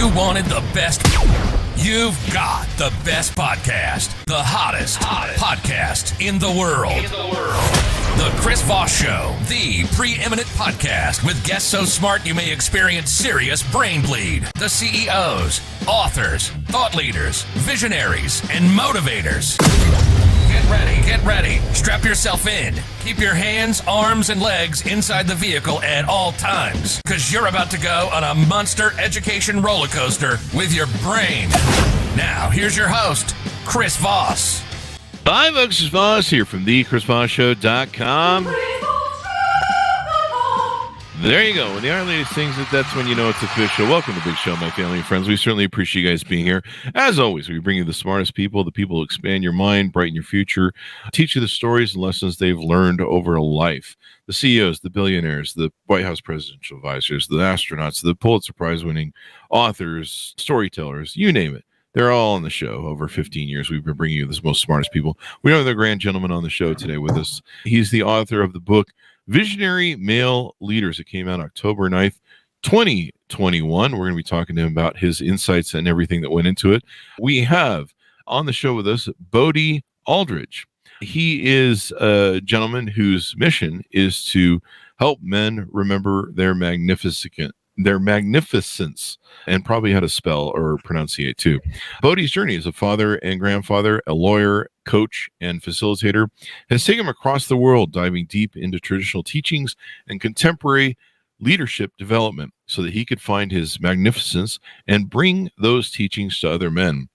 you wanted the best, you've got the best podcast, the hottest podcast in the world. The Chris Voss Show, the preeminent podcast with guests so smart you may experience serious brain bleed. The CEOs, authors, thought leaders, visionaries, and motivators. Get ready. Strap yourself in. Keep your hands, arms, and legs inside the vehicle at all times, because you're about to go on a monster education roller coaster with your brain. Now, here's your host, Chris Voss. Hi, folks. Chris Voss here from thechrisvossshow.com. There you go. When the Iron Lady sings it, that's when you know it's official. Welcome to the big show, my family and friends. We certainly appreciate you guys being here. As always, we bring you the smartest people, the people who expand your mind, brighten your future, teach you the stories and lessons they've learned over a life. The CEOs, the billionaires, the White House presidential advisors, the astronauts, the Pulitzer Prize-winning authors, storytellers, you name it. They're all on the show. Over 15 years, we've been bringing you the most smartest people. We have the grand gentleman on the show today with us. He's the author of the book, Visionary Male Leaders. It came out October 9th, 2021. We're going to be talking to him about his insights and everything that went into it. We have on the show with us, Bodie Aldridge. He is a gentleman whose mission is to help men remember their magnificence, and probably how to spell or pronunciate too. Bodie's journey as a father and grandfather, a lawyer, coach, and facilitator has taken him across the world, diving deep into traditional teachings and contemporary leadership development so that he could find his magnificence and bring those teachings to other men.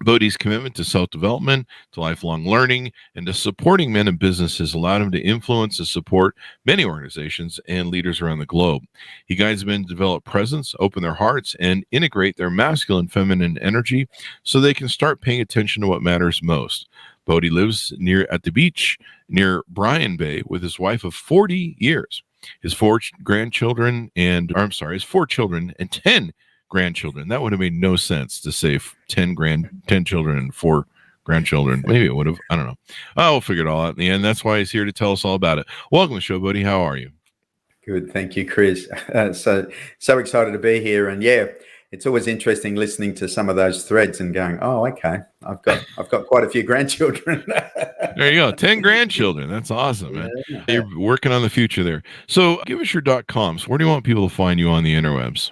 Bodie's commitment to self-development, to lifelong learning, and to supporting men in business has allowed him to influence and support many organizations and leaders around the globe. He guides men to develop presence, open their hearts, and integrate their masculine and feminine energy so they can start paying attention to what matters most. Bodie lives at the beach near Bryan Bay with his wife of 40 years. His four children and 10 grandchildren. That would have made no sense to say 10 children and 4 grandchildren. Maybe it would have. I don't know. We'll figure it all out in the end. That's why he's here to tell us all about it. Welcome to the show, Bodie. How are you? Good. Thank you, Chris. So excited to be here. And yeah, it's always interesting listening to some of those threads and going, oh, okay, I've got quite a few grandchildren. There you go. 10 grandchildren. That's awesome, man. Yeah. You're working on the future there. So give us your .coms. Where do you want people to find you on the interwebs?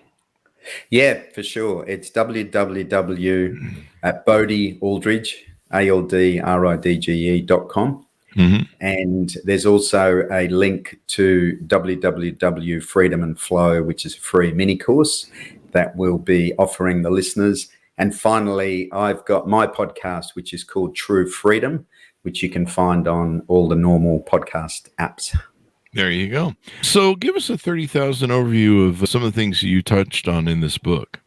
Yeah, for sure. It's www.bodiealdridge.com. Mm-hmm. And there's also a link to www.freedom and flow, which is a free mini course that we'll be offering the listeners. And finally, I've got my podcast, which is called True Freedom, which you can find on all the normal podcast apps. There you go. So give us a 30,000 overview of some of the things you touched on in this book.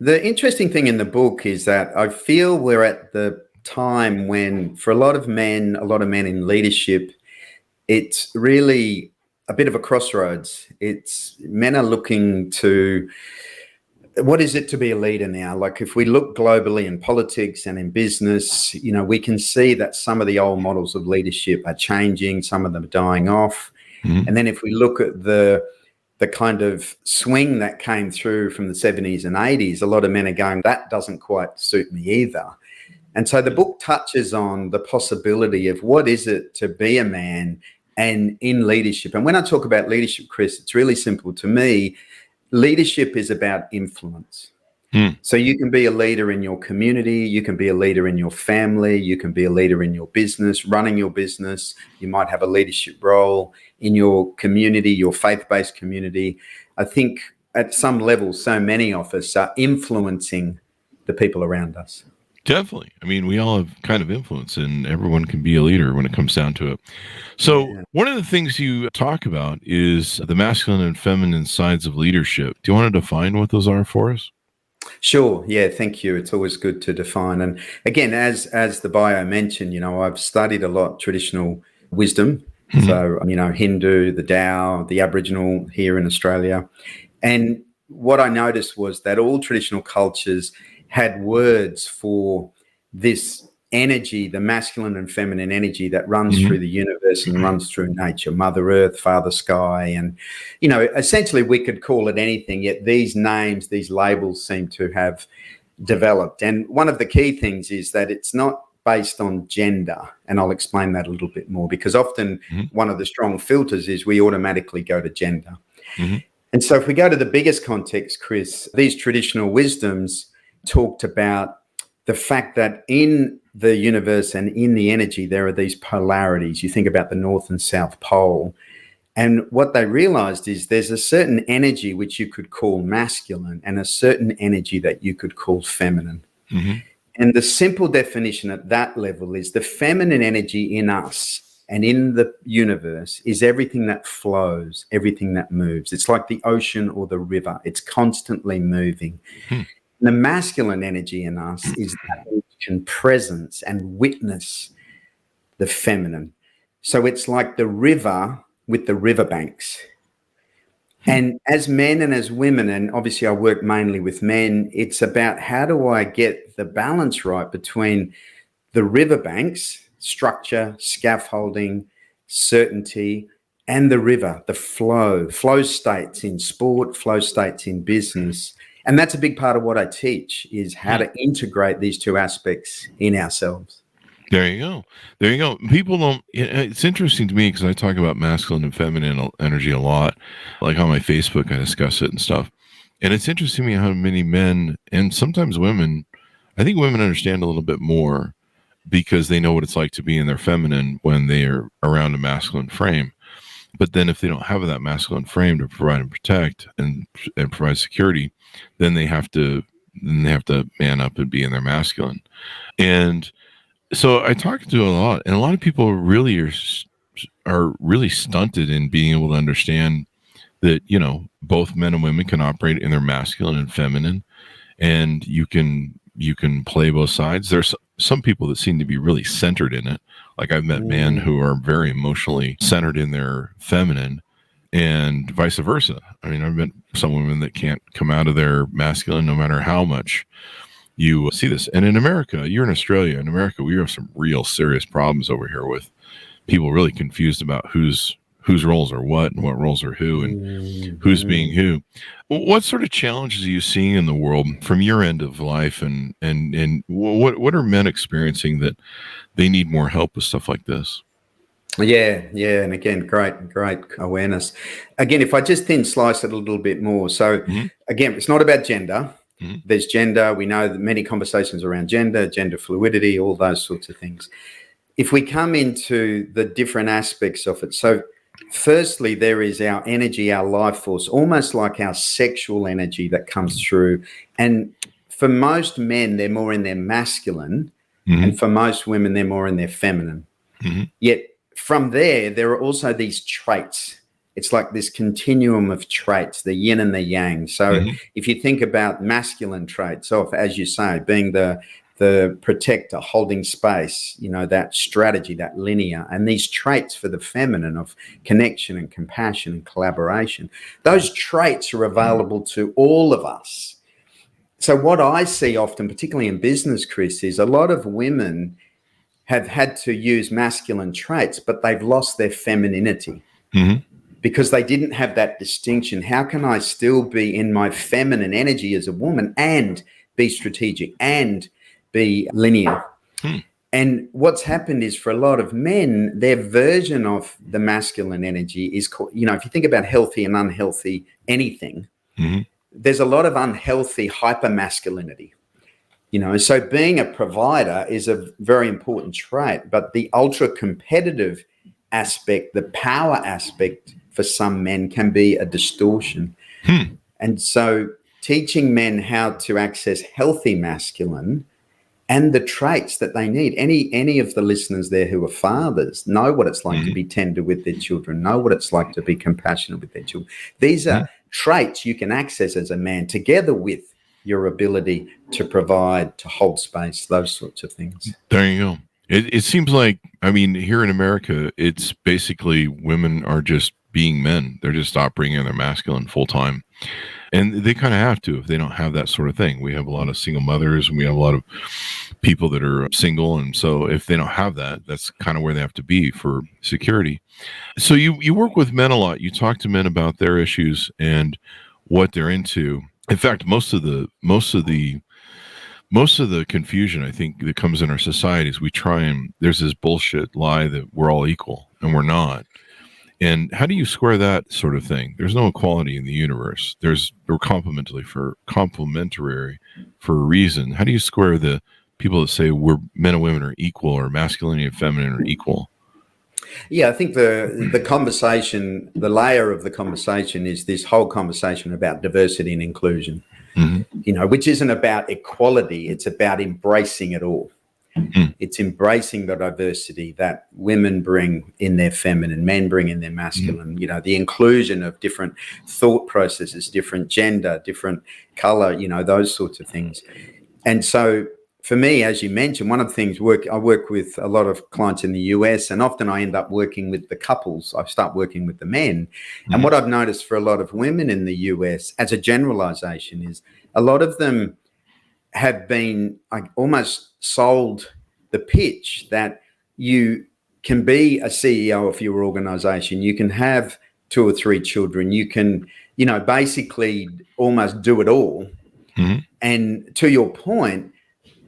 The interesting thing in the book is that I feel we're at the time when, for a lot of men in leadership, it's really a bit of a crossroads. Men are looking to, what is it to be a leader now? Like if we look globally in politics and in business, we can see that some of the old models of leadership are changing, some of them are dying off. Mm-hmm. And then if we look at the kind of swing that came through from the 70s and 80s, a lot of men are going, that doesn't quite suit me either. And so the book touches on the possibility of what is it to be a man and in leadership. And when I talk about leadership, Chris, it's really simple to me. Leadership is about influence. So you can be a leader in your community, you can be a leader in your family, you can be a leader in your business, running your business. You might have a leadership role in your community, your faith-based community. I think at some level, so many of us are influencing the people around us. Definitely. I mean, we all have kind of influence and everyone can be a leader when it comes down to it. So One of the things you talk about is the masculine and feminine sides of leadership. Do you want to define what those are for us? Sure. Yeah, thank you. It's always good to define. And again, as the bio mentioned, I've studied a lot traditional wisdom. Mm-hmm. So, Hindu, the Tao, the Aboriginal here in Australia. And what I noticed was that all traditional cultures had words for this energy, the masculine and feminine energy that runs through the universe and runs through nature, Mother Earth, Father Sky. And, essentially we could call it anything, yet these names, these labels seem to have developed. And one of the key things is that it's not based on gender. And I'll explain that a little bit more, because often one of the strong filters is we automatically go to gender. And so if we go to the biggest context, Chris, these traditional wisdoms talked about the fact that in the universe and in the energy, there are these polarities. You think about the North and South Pole. And what they realized is there's a certain energy which you could call masculine and a certain energy that you could call feminine. And the simple definition at that level is the feminine energy in us and in the universe is everything that flows, everything that moves. It's like the ocean or the river. It's constantly moving. The masculine energy in us is that which can presence and witness the feminine. So it's like the river with the riverbanks. And as men and as women, and obviously I work mainly with men, it's about how do I get the balance right between the riverbanks, structure, scaffolding, certainty, and the river, the flow states in sport, flow states in business. And that's a big part of what I teach, is how to integrate these two aspects in ourselves. There you go. There you go. People don't, it's interesting to me because I talk about masculine and feminine energy a lot. Like on my Facebook, I discuss it and stuff. And it's interesting to me how many men and sometimes women, I think women understand a little bit more because they know what it's like to be in their feminine when they are around a masculine frame. But then if they don't have that masculine frame to provide and protect and provide security, then they have to man up and be in their masculine. And so I talk to a lot, and a lot of people really are really stunted in being able to understand that, both men and women can operate in their masculine and feminine, and you can play both sides. There's some people that seem to be really centered in it. Like I've met men who are very emotionally centered in their feminine, and vice versa. I mean, I've met some women that can't come out of their masculine no matter how much you see this. And in America, you're in Australia. In America, we have some real serious problems over here with people really confused about whose roles are what and what roles are who and who's being who. What sort of challenges are you seeing in the world from your end of life, and what are men experiencing that they need more help with stuff like this? Yeah. And again, great awareness. Again, if I just thin slice it a little bit more. So again, it's not about gender. There's gender. We know that many conversations around gender fluidity, all those sorts of things. If we come into the different aspects of it, so firstly, there is our energy, our life force, almost like our sexual energy that comes through. And for most men, they're more in their masculine, and for most women, they're more in their feminine. Yet from there are also these traits. It's like this continuum of traits, the yin and the yang. So if you think about masculine traits, as you say, being the protector, holding space, that strategy, that linear, and these traits for the feminine of connection and compassion and collaboration, those traits are available to all of us. So what I see often, particularly in business, Chris, is a lot of women have had to use masculine traits, but they've lost their femininity. Because they didn't have that distinction. How can I still be in my feminine energy as a woman and be strategic and be linear? And what's happened is for a lot of men, their version of the masculine energy is, if you think about healthy and unhealthy anything, there's a lot of unhealthy hypermasculinity. So being a provider is a very important trait, but the ultra competitive aspect, the power aspect for some men can be a distortion. And so teaching men how to access healthy masculine and the traits that they need. Any of the listeners there who are fathers know what it's like to be tender with their children, know what it's like to be compassionate with their children. These are traits you can access as a man together with your ability to provide, to hold space, those sorts of things. There you go. It seems like, here in America, it's basically women are just being men. They're just operating in their masculine full time. And they kind of have to if they don't have that sort of thing. We have a lot of single mothers, and we have a lot of people that are single. And so if they don't have that, that's kind of where they have to be for security. So you work with men a lot. You talk to men about their issues and what they're into. In fact, most of the confusion, I think, that comes in our society is there's this bullshit lie that we're all equal, and we're not. And how do you square that sort of thing? There's no equality in the universe. We're complementary for a reason. How do you square the people that say men and women are equal, or masculinity and feminine are equal? Yeah, I think the conversation, the layer of the conversation is this whole conversation about diversity and inclusion, which isn't about equality. It's about embracing it all. It's embracing the diversity that women bring in their feminine, men bring in their masculine, the inclusion of different thought processes, different gender, different color, those sorts of things. And so for me, as you mentioned, one of the things I work with a lot of clients in the US, and often I end up working with the couples. I start working with the men. And what I've noticed for a lot of women in the US, as a generalization, is a lot of them have been almost sold the pitch that you can be a CEO of your organization, you can have 2 or 3 children, you can, basically almost do it all. And to your point,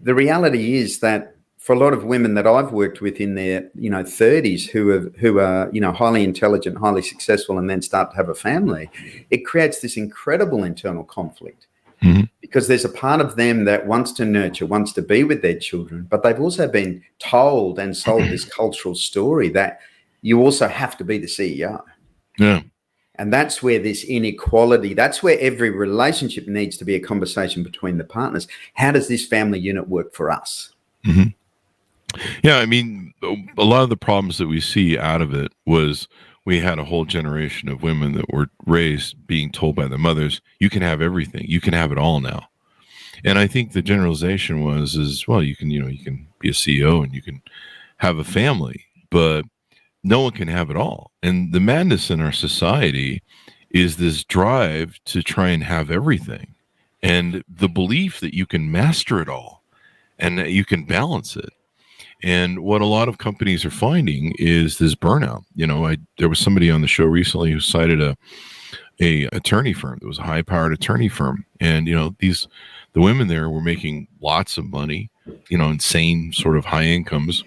the reality is that for a lot of women that I've worked with in their, 30s who are, highly intelligent, highly successful, and then start to have a family, it creates this incredible internal conflict. Because there's a part of them that wants to nurture, wants to be with their children, but they've also been told and sold this cultural story that you also have to be the CEO. Yeah. And that's where this inequality, that's where every relationship needs to be a conversation between the partners. How does this family unit work for us? Yeah, I mean, a lot of the problems that we see out of it was we had a whole generation of women that were raised being told by their mothers, you can have everything. You can have it all now. And I think the generalization was, well, you can be a CEO and you can have a family, but no one can have it all. And the madness in our society is this drive to try and have everything, and the belief that you can master it all and that you can balance it. And what a lot of companies are finding is this burnout. There was somebody on the show recently who cited a attorney firm. It was a high-powered attorney firm, and the women there were making lots of money, insane sort of high incomes.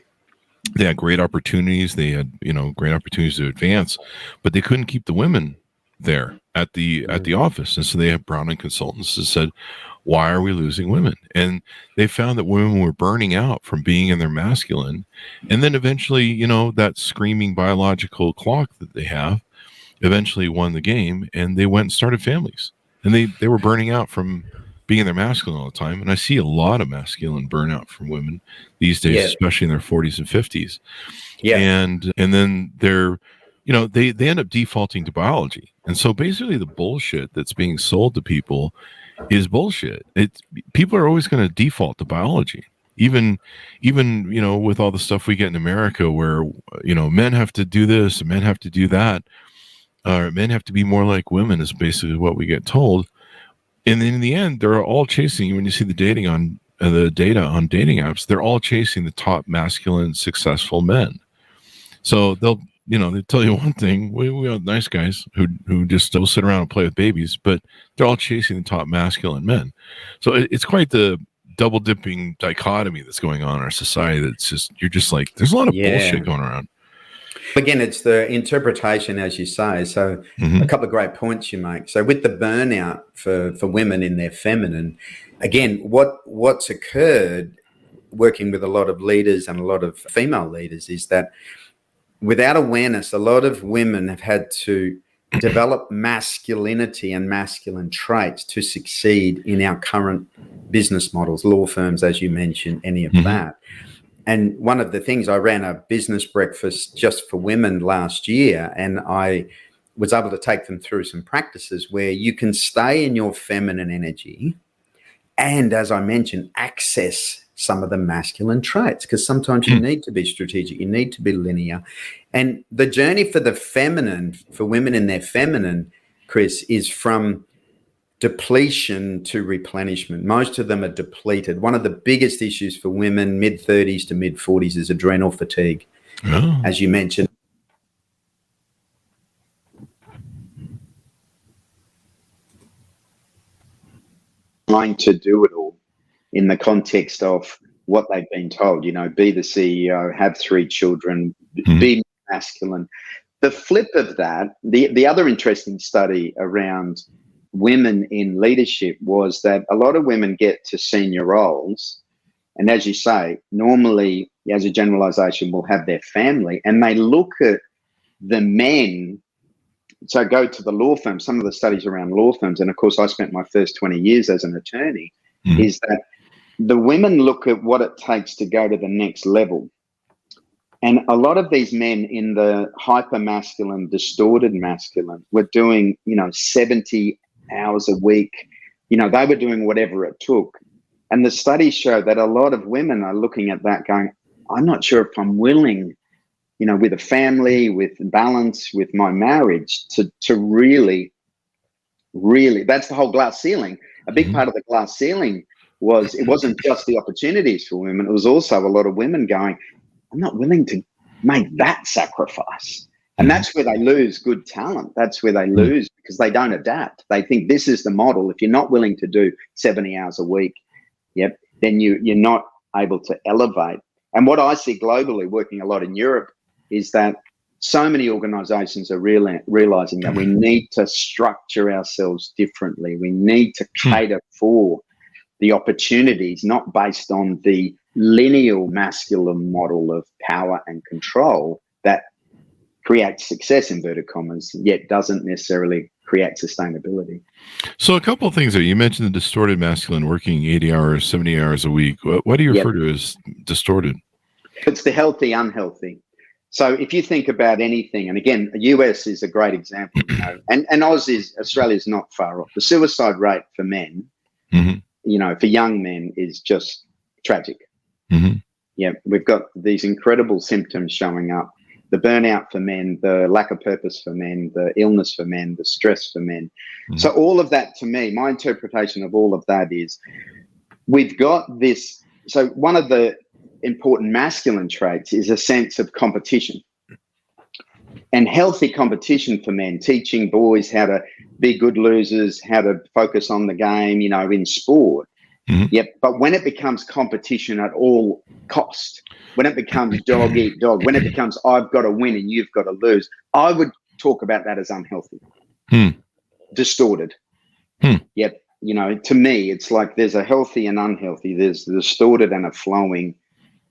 They had great opportunities. They had great opportunities to advance, but they couldn't keep the women there at the office, and so they had brought in consultants that said, why are we losing women? And they found that women were burning out from being in their masculine. And then eventually, that screaming biological clock that they have eventually won the game, and they went and started families. And they were burning out from being in their masculine all the time. And I see a lot of masculine burnout from women these days, especially in their 40s and 50s. Yeah. And then they're, they end up defaulting to biology. And so basically the bullshit that's being sold to people is bullshit. People are always going to default to biology, even with all the stuff we get in America, where men have to do this, and men have to do that, or men have to be more like women, is basically what we get told. And then in the end, they're all chasing. When you see the data on dating apps, they're all chasing the top masculine, successful men. So they tell you one thing. We have nice guys who just will sit around and play with babies, but they're all chasing the top masculine men. So it's quite the double dipping dichotomy that's going on in our society. You're just like, there's a lot of bullshit going around. Again, it's the interpretation, as you say. So a couple of great points you make. So with the burnout for women in their feminine, again, what's occurred working with a lot of leaders and a lot of female leaders is that without awareness, a lot of women have had to develop masculinity and masculine traits to succeed in our current business models, law firms, as you mentioned, any of that. And one of the things, I ran a business breakfast just for women last year, and I was able to take them through some practices where you can stay in your feminine energy and, as I mentioned, access some of the masculine traits, because sometimes you need to be strategic, you need to be linear. And the journey for the feminine, for women in their feminine, Chris, is from depletion to replenishment. Most of them are depleted. One of the biggest issues for women mid-30s to mid-40s is adrenal fatigue. Oh. As you mentioned, trying to do it all in the context of what they've been told, be the CEO, have 3 children, be masculine. The flip of that, the other interesting study around women in leadership was that a lot of women get to senior roles, and as you say, normally, as a generalization, will have their family, and they look at the men. So go to the law firm, some of the studies around law firms, and of course I spent my first 20 years as an attorney, is that the women look at what it takes to go to the next level. And a lot of these men in the hyper masculine, distorted masculine were doing, 70 hours a week. They were doing whatever it took. And the studies show that a lot of women are looking at that going, I'm not sure if I'm willing, with a family, with balance, with my marriage, to really, that's the whole glass ceiling. A big part of the glass ceiling was, it wasn't just the opportunities for women. It was also a lot of women going, I'm not willing to make that sacrifice. And that's where they lose good talent. That's where they lose, because they don't adapt. They think this is the model. If you're not willing to do 70 hours a week, then you're not able to elevate. And what I see globally, working a lot in Europe, is that so many organizations are realizing that we need to structure ourselves differently. We need to cater for the opportunities, not based on the lineal masculine model of power and control that creates success, inverted commas, yet doesn't necessarily create sustainability. So a couple of things there. You mentioned the distorted masculine working 80 hours, 70 hours a week. What do you refer to as distorted? It's the healthy, unhealthy. So if you think about anything, and again, the US is a great example, and Australia's not far off. The suicide rate for men, for young men, is just tragic. We've got these incredible symptoms showing up. The burnout for men, the lack of purpose for men, the illness for men, the stress for men. So all of that, to me, my interpretation of all of that is we've got this. So one of the important masculine traits is a sense of competition, and healthy competition for men, teaching boys how to be good losers, how to focus on the game, in sport. But when it becomes competition at all cost, when it becomes dog eat dog, when it becomes I've got to win and you've got to lose, I would talk about that as unhealthy, distorted. To me, it's like there's a healthy and unhealthy. There's the distorted and a flowing,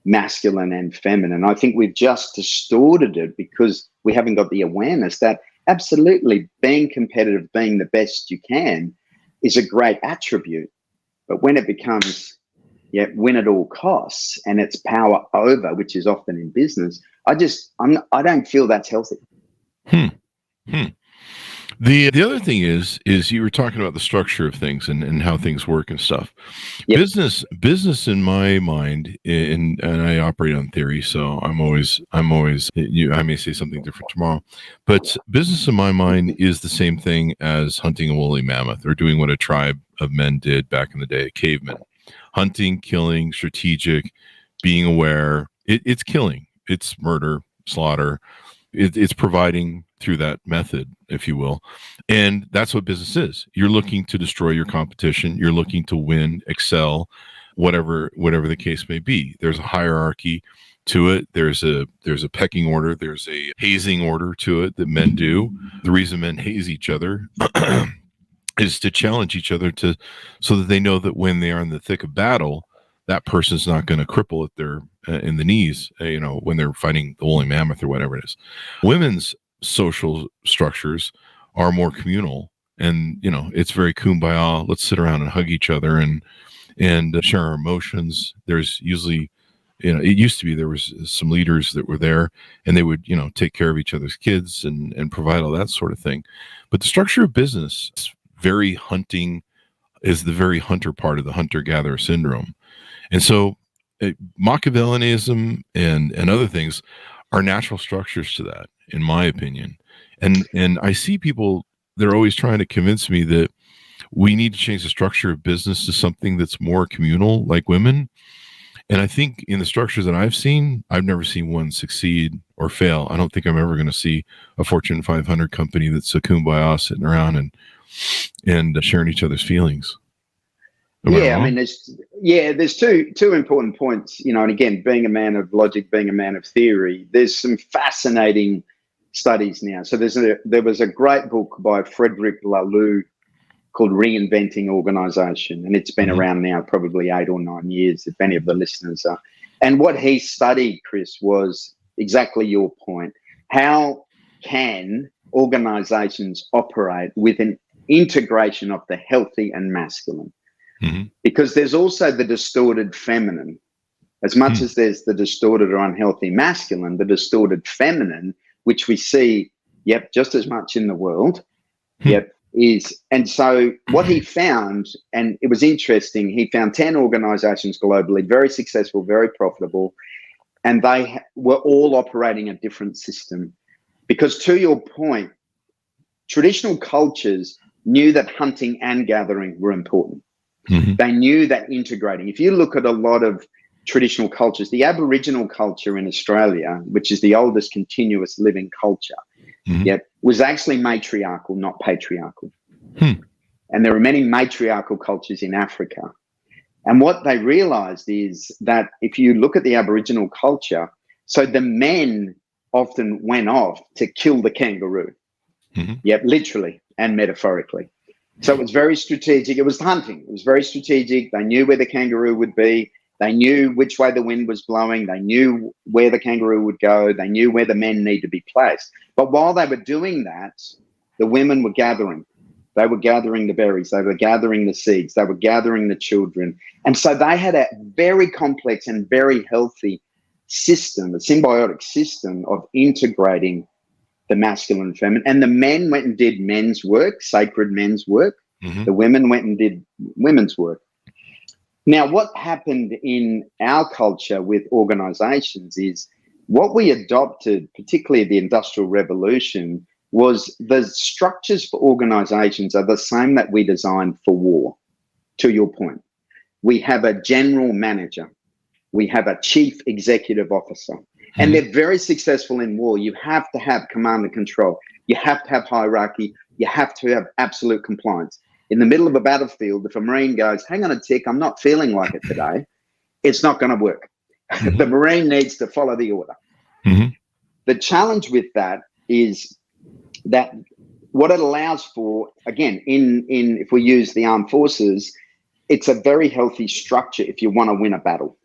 masculine and feminine. I think we've just distorted it because we haven't got the awareness that absolutely being competitive, being the best you can, is a great attribute. But when it becomes, win at all costs, and it's power over, which is often in business, I don't feel that's healthy. The other thing is you were talking about the structure of things and how things work and stuff. Business in my mind, and I operate on theory, so I'm always I may say something different tomorrow, but business in my mind is the same thing as hunting a woolly mammoth, or doing what a tribe of men did back in the day, cavemen. Hunting, killing, strategic, being aware. It's killing, it's murder, slaughter. It's providing through that method, if you will. And that's what business is. You're looking to destroy your competition. You're looking to win, excel, whatever the case may be. There's a hierarchy to it. There's a pecking order. There's a hazing order to it that men do. The reason men haze each other is to challenge each other so that they know that when they are in the thick of battle, that person's not going to cripple at their in the knees, when they're fighting the woolly mammoth or whatever it is. Women's social structures are more communal, and it's very kumbaya. Let's sit around and hug each other and share our emotions. There's usually, it used to be there was some leaders that were there, and they would take care of each other's kids and provide all that sort of thing. But the structure of business is very hunting, is the very hunter part of the hunter-gatherer syndrome. And so Machiavellianism and other things are natural structures to that, in my opinion. And I see people, they're always trying to convince me that, we need to change the structure of business to something that's more communal, like women. And I think in the structures that I've seen, I've never seen one succeed or fail. I don't think I'm ever going to see a Fortune 500 company that's a kumbaya sitting around and sharing each other's feelings. I mean, there's two important points, you know, and again, being a man of logic, being a man of theory, there's some fascinating studies now. So there was a great book by Frederick Laloux called Reinventing Organization, and it's been around now probably 8 or 9 years, if any of the listeners are. And what he studied, Chris, was exactly your point. How can organizations operate with an integration of the healthy and masculine? Because there's also the distorted feminine. As much as there's the distorted or unhealthy masculine, the distorted feminine, which we see, just as much in the world, is. And so what he found, and it was interesting, he found 10 organizations globally, very successful, very profitable, and they were all operating a different system. Because to your point, traditional cultures knew that hunting and gathering were important. They knew that integrating. If you look at a lot of traditional cultures, the Aboriginal culture in Australia, which is the oldest continuous living culture, was actually matriarchal, not patriarchal. And there are many matriarchal cultures in Africa. And what they realized is that if you look at the Aboriginal culture, so the men often went off to kill the kangaroo, literally and metaphorically. So it was very strategic. It was hunting. It was very strategic. They knew where the kangaroo would be. They knew which way the wind was blowing. They knew where the kangaroo would go. They knew where the men need to be placed. But while they were doing that, the women were gathering. They were gathering the berries. They were gathering the seeds. They were gathering the children. And so they had a very complex and very healthy system, a symbiotic system of integrating the masculine and feminine. And the men went and did men's work, sacred men's work. The women went and did women's work. Now, what happened in our culture with organizations is what we adopted, particularly the Industrial Revolution, was the structures for organizations are the same that we designed for war, to your point. We have a general manager. We have a chief executive officer. And they're very successful in war. You have to have command and control. You have to have hierarchy. You have to have absolute compliance. In the middle of a battlefield, if a Marine goes, hang on a tick, I'm not feeling like it today, it's not going to work. The Marine needs to follow the order. The challenge with that is that what it allows for, again, in if we use the armed forces, it's a very healthy structure if you want to win a battle.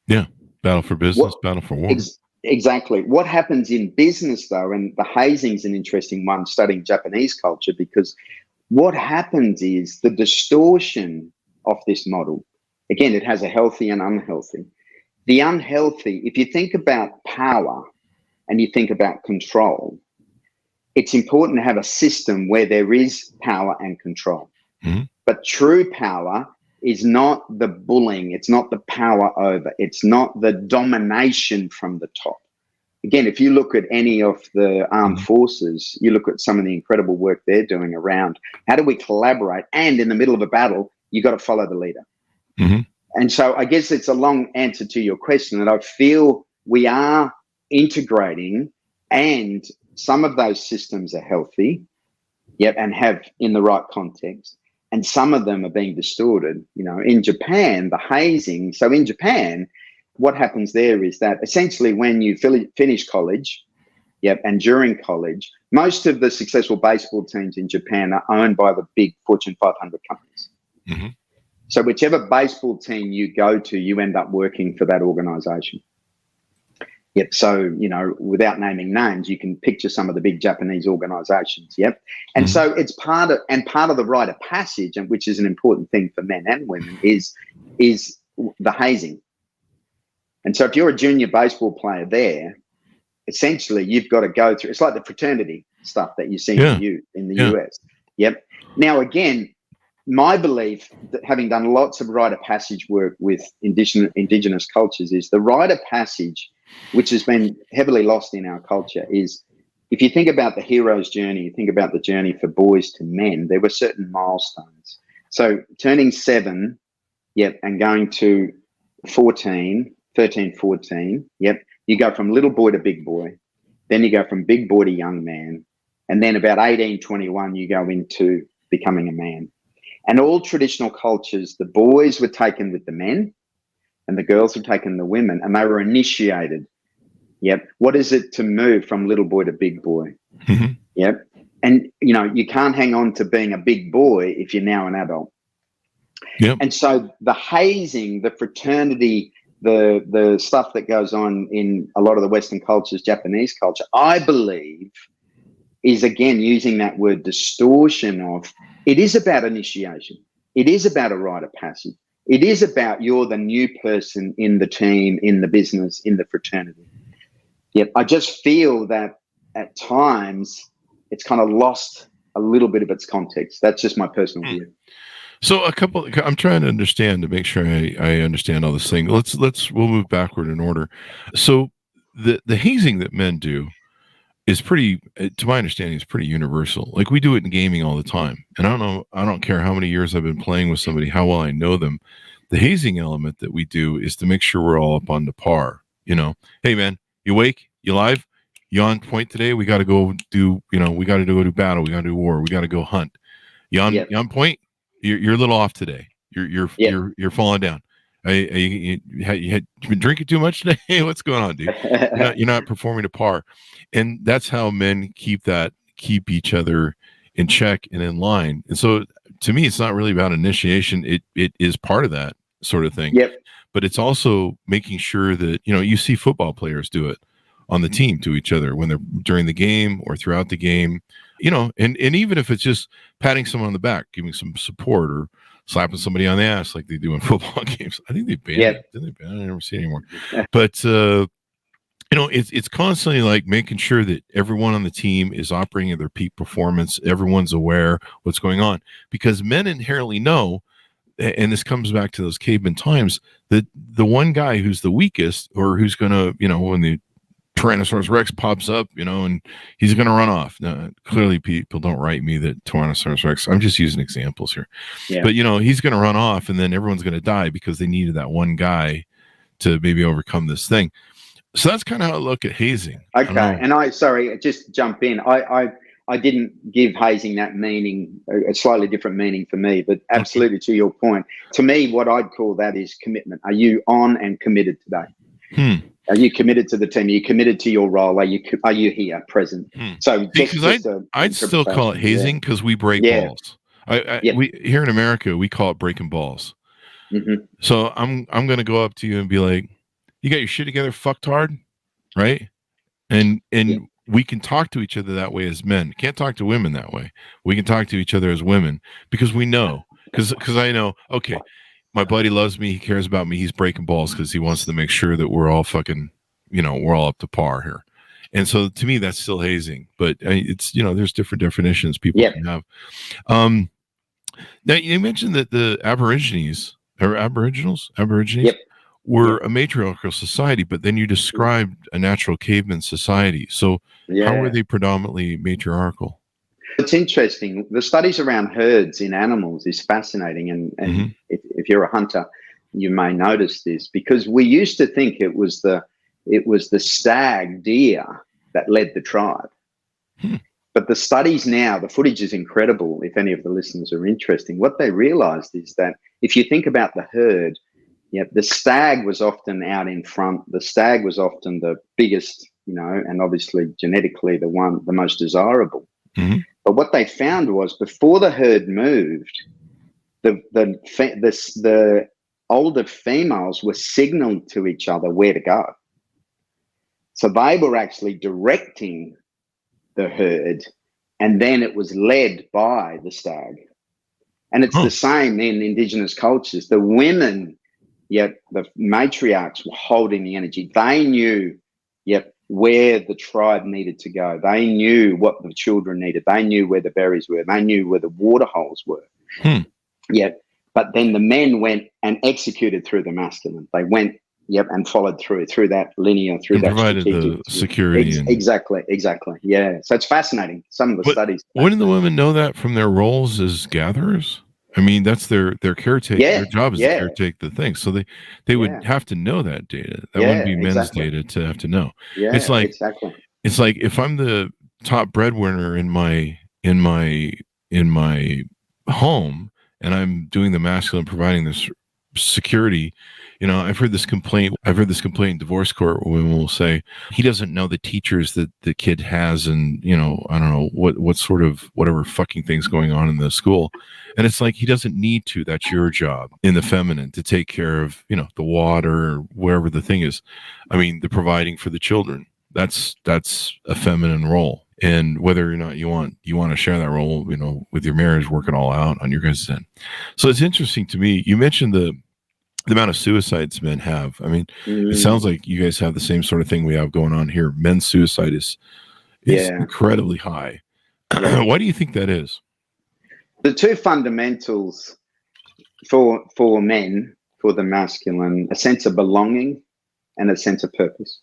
Yeah. Battle for business, battle for war. Exactly. What happens in business, though, and the hazing's an interesting one, studying Japanese culture, because what happens is the distortion of this model. Again, it has a healthy and unhealthy. The unhealthy, if you think about power and you think about control, it's important to have a system where there is power and control. But true power is not the bullying. It's not the power over. It's not the domination from the top. Again, if you look at any of the armed forces, you look at some of the incredible work they're doing around how do we collaborate, and in the middle of a battle, you got to follow the leader. And so I guess it's a long answer to your question that I feel we are integrating, and some of those systems are healthy, and have in the right context. And some of them are being distorted. You know, in Japan, the hazing. So in Japan, what happens there is that essentially when you finish college, and during college, most of the successful baseball teams in Japan are owned by the big Fortune 500 companies. So whichever baseball team you go to, you end up working for that organization. So, you know, without naming names, you can picture some of the big Japanese organizations. And so it's part of the rite of passage, and which is an important thing for men and women, is the hazing. And so if you're a junior baseball player there, essentially you've got to go through, it's like the fraternity stuff that you see in the US. Now, again, my belief, that having done lots of rite of passage work with indigenous cultures, is the rite of passage, which has been heavily lost in our culture, is if you think about the hero's journey, you think about the journey for boys to men, there were certain milestones. So turning 7, and going to 13, 14, you go from little boy to big boy. Then you go from big boy to young man. And then about 18, 21, you go into becoming a man. And all traditional cultures, the boys were taken with the men and the girls were taken the women, and they were initiated. What is it to move from little boy to big boy? Mm-hmm. And, you can't hang on to being a big boy if you're now an adult. Yep. And so the hazing, the fraternity, the stuff that goes on in a lot of the Western cultures, Japanese culture, I believe is, again, using that word distortion of, it is about initiation. It is about a rite of passage. It is about you're the new person in the team, in the business, in the fraternity. I just feel that at times it's kind of lost a little bit of its context. That's just my personal view. So I'm trying to understand, to make sure I understand all this thing. We'll move backward in order. So the hazing that men do is pretty, to my understanding, is pretty universal. Like, we do it in gaming all the time. And I don't care how many years I've been playing with somebody, how well I know them. The hazing element that we do is to make sure we're all up on the par. Hey man, you awake? You live? You on point today? We got to go do, we got to go do battle. We got to do war. We got to go hunt. You on point? You're a little off today. You're falling down. You been drinking too much today? Hey, what's going on, dude? You're not performing to par. And that's how men keep each other in check and in line. And so to me, it's not really about initiation. It is part of that sort of thing. But it's also making sure that, you see football players do it on the team to each other when they're during the game or throughout the game, and even if it's just patting someone on the back, giving some support, or slapping somebody on the ass like they do in football games. I think they banned it. Didn't they ban it? I never see it anymore. But it's constantly like making sure that everyone on the team is operating at their peak performance. Everyone's aware what's going on, because men inherently know, and this comes back to those caveman times, that the one guy who's the weakest, or who's going to, when the Tyrannosaurus Rex pops up, and he's going to run off. Now, clearly people don't write me that Tyrannosaurus Rex, I'm just using examples here. But, he's going to run off, and then everyone's going to die because they needed that one guy to maybe overcome this thing. So that's kind of how I look at hazing. Okay. And sorry, just jump in. I didn't give hazing that meaning, a slightly different meaning for me, but absolutely to your point. To me, what I'd call that is commitment. Are you on and committed today? Are you committed to the team? Are you committed to your role? Are you here, present? So because I'd still call it hazing, because we break balls. We here in America, we call it breaking balls. Mm-hmm. So I'm going to go up to you and be like, "You got your shit together, fucktard," right? And we can talk to each other that way as men. Can't talk to women that way. We can talk to each other as women, because we know, because I know, okay, my buddy loves me. He cares about me. He's breaking balls because he wants to make sure that we're all fucking, we're all up to par here. And so to me, that's still hazing. But it's, there's different definitions people can have. Now, you mentioned that the Aboriginals were a matriarchal society, but then you described a natural caveman society. So how were they predominantly matriarchal? It's interesting. The studies around herds in animals is fascinating. And if you're a hunter, you may notice this, because we used to think it was the stag deer that led the tribe. But the studies now, the footage is incredible. If any of the listeners are interested, what they realized is that if you think about the herd, the stag was often out in front. The stag was often the biggest, and obviously genetically the most desirable. But what they found was, before the herd moved, the older females were signaled to each other where to go. So they were actually directing the herd, and then it was led by the stag. And it's the same in indigenous cultures. The women, the matriarchs, were holding the energy. They knew, where the tribe needed to go. They knew what the children needed. They knew where the berries were. They knew where the water holes were. But then the men went and executed through the masculine. They went Yep, and followed through that linear, through and that provided strategic. the security. Exactly. Yeah. So it's fascinating. Some of the studies. Wouldn't the women know that from their roles as gatherers? I mean, that's their caretaker. Yeah, Their job is to caretake the thing. So they would have to know that data. That wouldn't be men's data to have to know. Yeah, it's like exactly. It's like if I'm the top breadwinner in my home, and I'm doing the masculine, providing this security. I've heard this complaint in divorce court where women will say he doesn't know the teachers that the kid has, and I don't know what sort of whatever fucking things going on in the school. And it's like, he doesn't need to. That's your job in the feminine, to take care of the water or wherever the thing is. I mean, the providing for the children. That's a feminine role. And whether or not you want to share that role, with your marriage, work it all out on your guys' end. So it's interesting to me. You mentioned the amount of suicides men have. I mean, it sounds like you guys have the same sort of thing we have going on here. Men's suicide is incredibly high. Why do you think that is? The two fundamentals for men, for the masculine, a sense of belonging and a sense of purpose.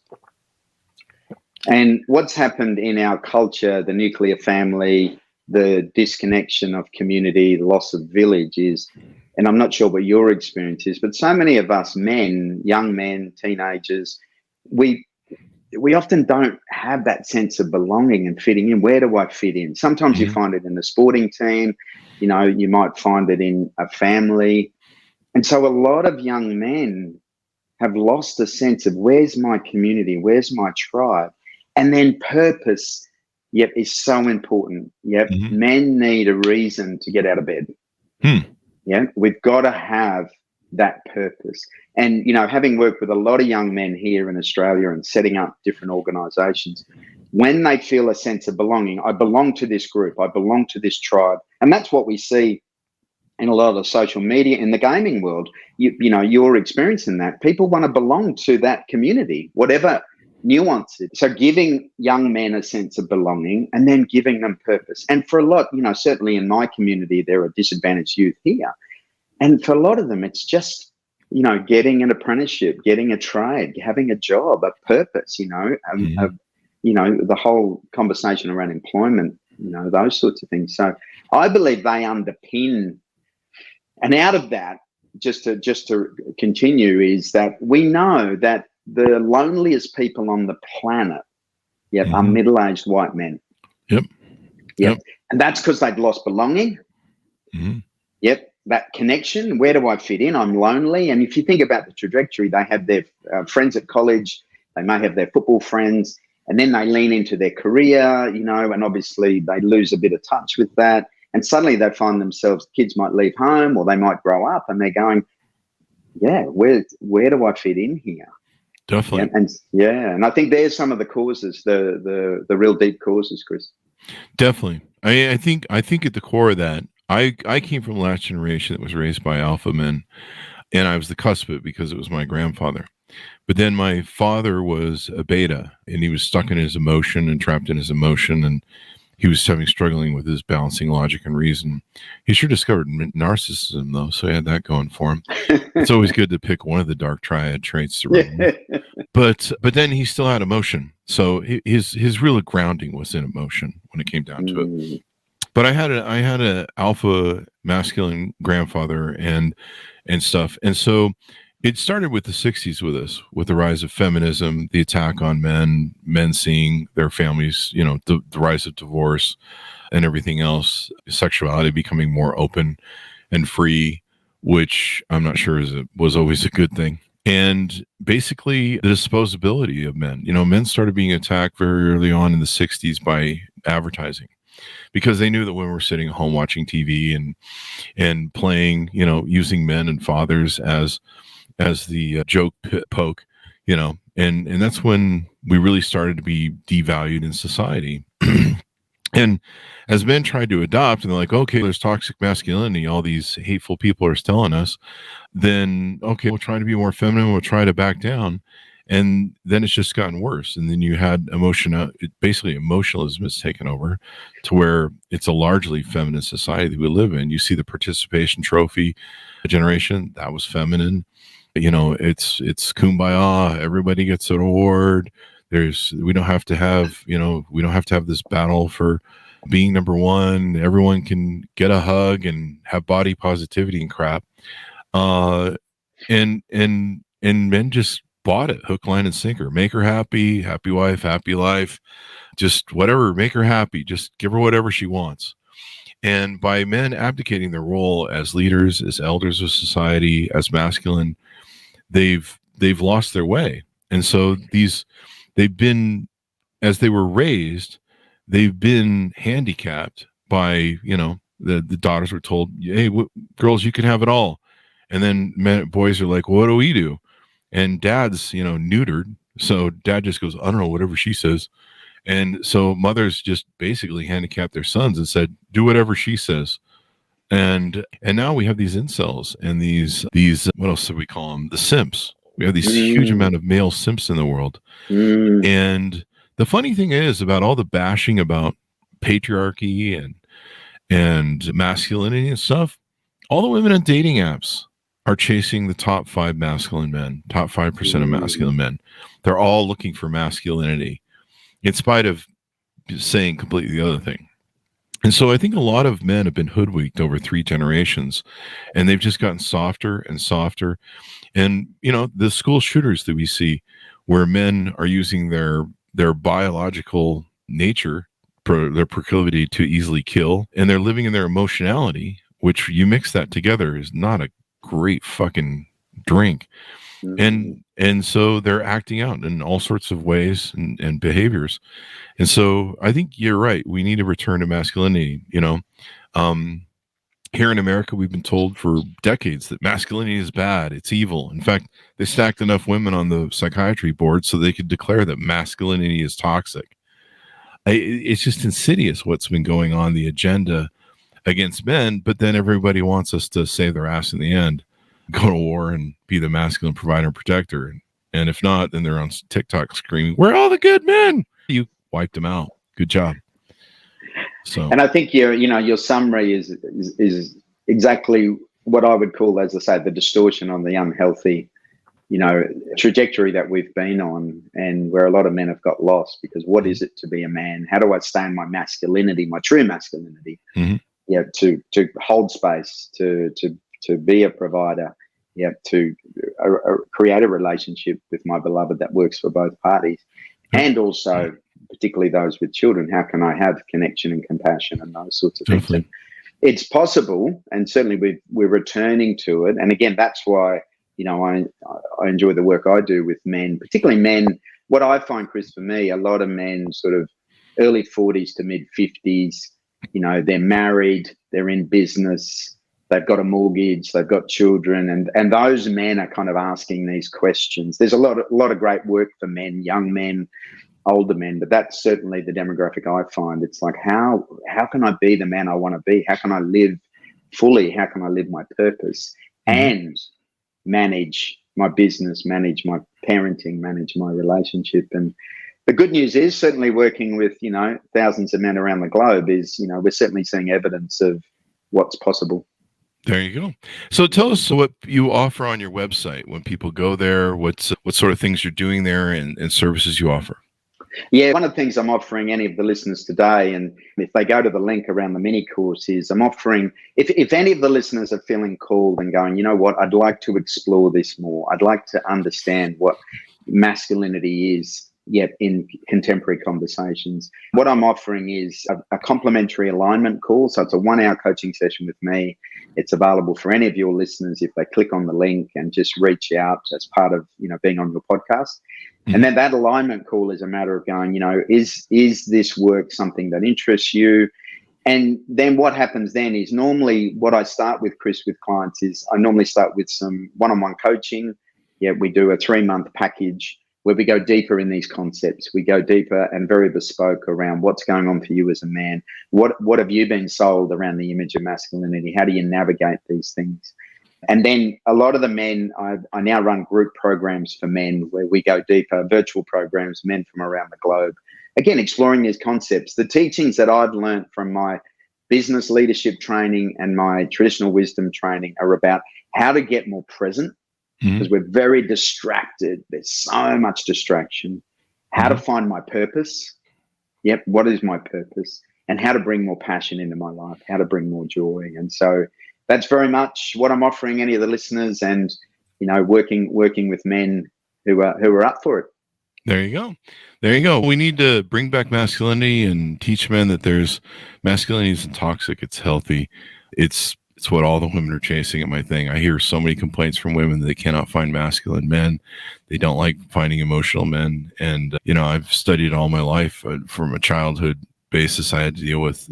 And what's happened in our culture, the nuclear family, the disconnection of community, the loss of village is, and I'm not sure what your experience is, but so many of us men, young men, teenagers, we often don't have that sense of belonging and fitting in. Where do I fit in? Sometimes you find it in a sporting team, you might find it in a family. And so a lot of young men have lost a sense of where's my community, where's my tribe? And then purpose, is so important. Men need a reason to get out of bed. We've got to have that purpose. And, having worked with a lot of young men here in Australia and setting up different organizations, when they feel a sense of belonging, I belong to this group, I belong to this tribe. And that's what we see in a lot of social media, in the gaming world. You're experiencing that. People want to belong to that community, whatever nuance it. So giving young men a sense of belonging and then giving them purpose. And for a lot, certainly in my community, there are disadvantaged youth here. And for a lot of them, it's just, getting an apprenticeship, getting a trade, having a job, a purpose, the whole conversation around employment, those sorts of things. So I believe they underpin. And out of that, just to continue, is that we know that the loneliest people on the planet are middle-aged white men. Yep. And that's because they've lost belonging. That connection. Where do I fit in? I'm lonely. And if you think about the trajectory, they have their friends at college, they may have their football friends, and then they lean into their career, and obviously they lose a bit of touch with that. And suddenly they find themselves, kids might leave home or they might grow up and they're going, where do I fit in here? Definitely. And I think there's some of the causes, the real deep causes, Chris. Definitely. I think at the core of that, I came from the last generation that was raised by alpha men, and I was the cusp of it because it was my grandfather. But then my father was a beta, and he was stuck in his emotion and trapped in his emotion, and he was struggling with his balancing logic and reason. He sure discovered narcissism, though, so he had that going for him. It's always good to pick one of the dark triad traits to run. But then he still had emotion. So his real grounding was in emotion when it came down to it. But I had a alpha masculine grandfather and stuff. And so it started with the 60s with us, with the rise of feminism, the attack on men seeing their families, the rise of divorce and everything else, sexuality becoming more open and free, which I'm not sure was always a good thing. And basically the disposability of men. Men started being attacked very early on in the 60s by advertising, because they knew that when we're sitting at home watching TV and playing, using men and fathers as the joke poke, and that's when we really started to be devalued in society. And as men tried to adopt, and they're like, okay, there's toxic masculinity, all these hateful people are telling us, then, okay, we'll try to be more feminine, we'll try to back down. And then it's just gotten worse. And then you had basically emotionalism has taken over to where it's a largely feminine society that we live in. You see the participation trophy generation, that was feminine. It's kumbaya. Everybody gets an award. We don't have to have this battle for being number one. Everyone can get a hug and have body positivity and crap. And men just bought it hook, line, and sinker. Make her happy wife, happy life, just whatever, make her happy, just give her whatever she wants. And by men abdicating their role as leaders, as elders of society, as masculine, they've lost their way. And so they've been, as they were raised, they've been handicapped by, the daughters were told, hey, girls, you can have it all. And then boys are like, well, what do we do? And dad's, neutered. So dad just goes, I don't know, whatever she says. And so mothers just basically handicapped their sons and said, do whatever she says. And now we have these incels and these what else do we call them? The simps. We have this huge amount of male simps in the world. And the funny thing is about all the bashing about patriarchy and masculinity and stuff, all the women on dating apps are chasing the top 5 masculine men, top 5% of masculine men. They're all looking for masculinity, in spite of saying completely the other thing. And so I think a lot of men have been hoodwinked over 3 generations, and they've just gotten softer and softer. And, the school shooters that we see where men are using their biological nature, their proclivity to easily kill, and they're living in their emotionality, which you mix that together is not a great fucking drink. And so they're acting out in all sorts of ways and behaviors. And so I think you're right. We need to return to masculinity. Here in America, we've been told for decades that masculinity is bad. It's evil. In fact, they stacked enough women on the psychiatry board so they could declare that masculinity is toxic. It's just insidious what's been going on, the agenda against men, but then everybody wants us to save their ass in the end, go to war and be the masculine provider and protector. And if not, then they're on TikTok screaming, "Where are all the good men?" You wiped them out. Good job. So, and I think your summary is exactly what I would call, as I say, the distortion on the unhealthy, trajectory that we've been on, and where a lot of men have got lost. Because what is it to be a man? How do I stay in my masculinity, my true masculinity? To hold space, to be a provider, to create a relationship with my beloved that works for both parties, and also particularly those with children. How can I have connection and compassion and those sorts of things? And it's possible, and certainly we're returning to it. And again, that's why I enjoy the work I do with men, particularly men. What I find, Chris, for me, a lot of men sort of early 40s to mid 50s. They're married, they're in business, they've got a mortgage, they've got children, and those men are kind of asking these questions. There's a lot of great work for men, young men, older men, but that's certainly the demographic I find. It's like, how can I be the man I want to be? How can I live fully? How can I live my purpose and manage my business, manage my parenting, manage my relationship? And the good news is, certainly working with, thousands of men around the globe, is, we're certainly seeing evidence of what's possible. There you go. So tell us what you offer on your website when people go there, what sort of things you're doing there and services you offer. Yeah, one of the things I'm offering any of the listeners today, and if they go to the link around the mini course, is I'm offering, if any of the listeners are feeling called and going, you know what, I'd like to explore this more. I'd like to understand what masculinity is, in contemporary conversations. What I'm offering is a complimentary alignment call. So it's a 1-hour coaching session with me. It's available for any of your listeners if they click on the link and just reach out as part of, being on your podcast. And then that alignment call is a matter of going, is this work something that interests you? And then what happens then is, normally what I start with, Chris, with clients is I normally start with some one-on-one coaching. We do a 3-month package where we go deeper in these concepts. We go deeper and very bespoke around what's going on for you as a man. What have you been sold around the image of masculinity? How do you navigate these things? And then a lot of the men, I now run group programs for men where we go deeper, virtual programs, men from around the globe. Again, exploring these concepts. The teachings that I've learned from my business leadership training and my traditional wisdom training are about how to get more present because we're very distracted. There's so much distraction. How to find my purpose. Yep. What is my purpose? And how to bring more passion into my life, how to bring more joy. And so that's very much what I'm offering any of the listeners, and, you know, working with men who are up for it. There you go. There you go. We need to bring back masculinity and teach men that there's masculinity isn't toxic. It's healthy. It's what all the women are chasing at my thing. I hear so many complaints from women that they cannot find masculine men. They don't like finding emotional men. And, you know, I've studied all my life from a childhood basis. I had to deal with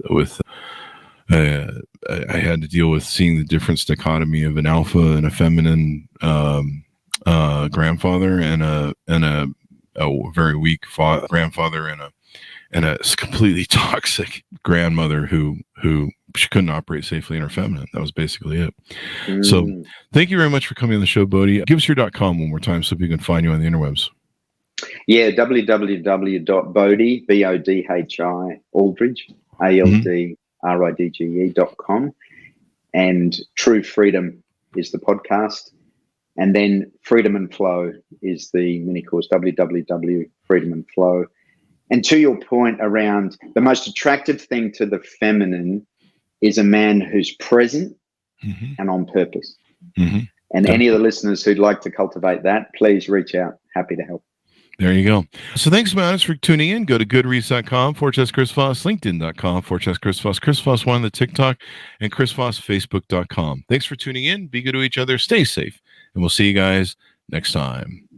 seeing the difference dichotomy of an alpha and a feminine grandfather and a very weak grandfather and a completely toxic grandmother who she couldn't operate safely in her feminine. That was basically it. So thank you very much for coming on the show, Bodhi. Give us your .com one more time so people can find you on the interwebs. Yeah, www.bodhi, B-O-D-H-I, Aldridge, ALDRIDGE.com. And True Freedom is the podcast. And then Freedom and Flow is the mini course, www.freedom and flow. And to your point around the most attractive thing to the feminine is a man who's present and on purpose. And any of the listeners who'd like to cultivate that, please reach out. Happy to help. There you go. So thanks, Matt, for tuning in. Go to goodreads.com/Chris Voss, LinkedIn.com/Chris Voss, Chris Voss 1 on the TikTok, and Chris Voss Facebook.com. Thanks for tuning in. Be good to each other. Stay safe. And we'll see you guys next time.